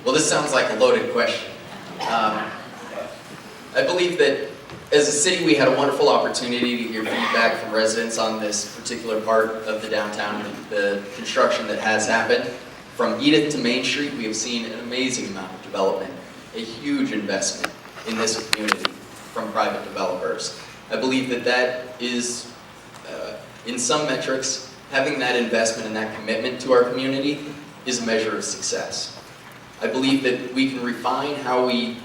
Well, this sounds like a loaded question. I believe that as a city, we had a wonderful opportunity to hear feedback from residents on this particular part of the downtown, the construction that has happened. From Edith to Main Street, we have seen an amazing amount of development, a huge investment in this community from private developers. I believe that that is, in some metrics, having that investment and that commitment to our community is a measure of success. I believe that we can refine how we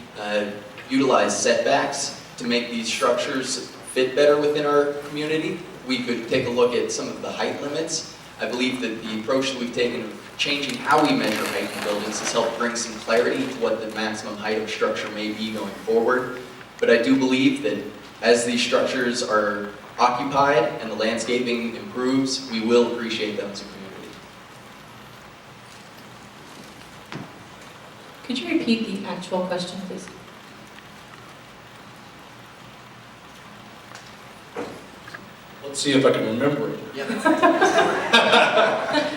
utilize setbacks to make these structures fit better within our community. We could take a look at some of the height limits. I believe that the approach that we've taken of changing how we measure height in buildings has helped bring some clarity to what the maximum height of structure may be going forward. But I do believe that as these structures are occupied and the landscaping improves, we will appreciate them as a community. Could you repeat the actual question, please? Let's see if I can remember it. Yeah.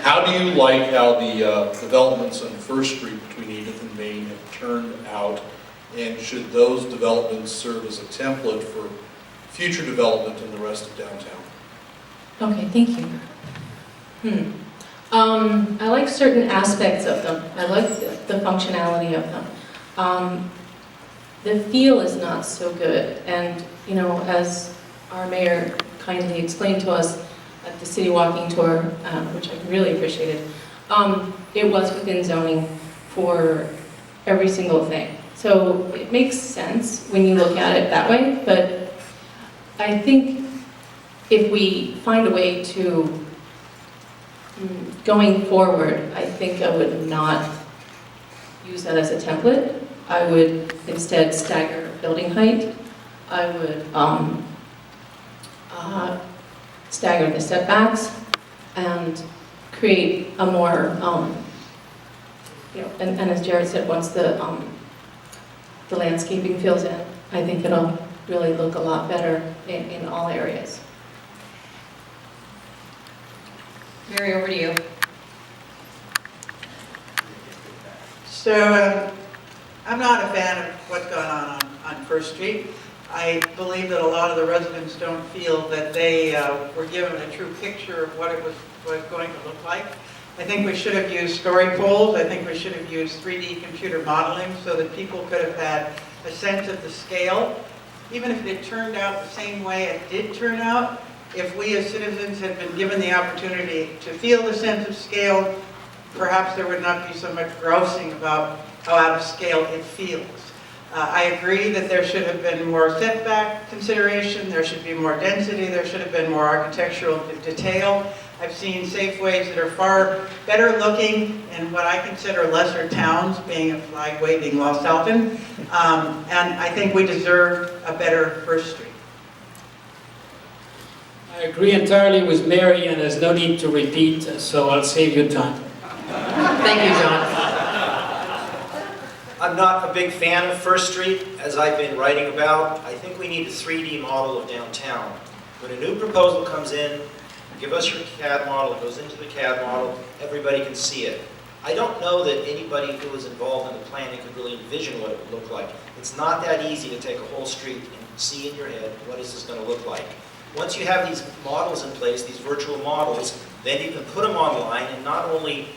How do you like how the developments on First Street between Edith and Main have turned out? And should those developments serve as a template for future development in the rest of downtown? Okay, thank you. I like certain aspects of them. I like the functionality of them. The feel is not so good, and you know, as our mayor kindly explained to us at the city walking tour, which I really appreciated, it was within zoning for every single thing. So it makes sense when you look at it that way, but I think if we find a way to, going forward, I think I would not use that as a template. I would instead stagger building height. I would stagger the setbacks and create a more, you know, and as Jared said, once the landscaping fills in, I think it'll really look a lot better in all areas. Mary, over to you. So I'm not a fan of what's going on First Street. I believe that a lot of the residents don't feel that they were given a true picture of what it was going to look like. I think we should have used story polls. I think we should have used 3D computer modeling so that people could have had a sense of the scale. Even if it turned out the same way it did turn out, if we as citizens had been given the opportunity to feel the sense of scale, perhaps there would not be so much grousing about how out of scale it feels. I agree that there should have been more setback consideration, there should be more density, there should have been more architectural detail. I've seen Safeways that are far better looking in what I consider lesser towns, being a flag waving Los Alton, and I think we deserve a better First Street. I agree entirely with Mary, and there's no need to repeat, so I'll save you time. Thank you, John. I'm not a big fan of First Street, as I've been writing about. I think we need a 3D model of downtown. When a new proposal comes in, give us your CAD model, it goes into the CAD model, everybody can see it. I don't know that anybody who was involved in the planning could really envision what it would look like. It's not that easy to take a whole street and see in your head, what is this going to look like? Once you have these models in place, these virtual models, then you can put them online, and not only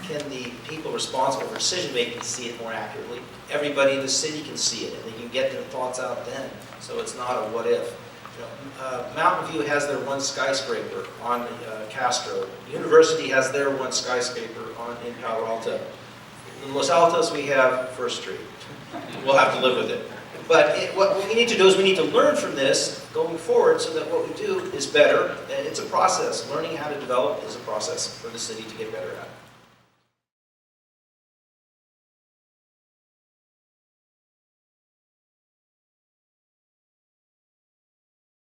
can the people responsible for decision making see it more accurately, everybody in the city can see it, and they can get their thoughts out then. So it's not a what if. You know, Mountain View has their one skyscraper on Castro. University has their one skyscraper in Palo Alto. In Los Altos, we have First Street. We'll have to live with it. But what we need to do is we need to learn from this going forward so that what we do is better. And it's a process. Learning how to develop is a process for the city to get better at.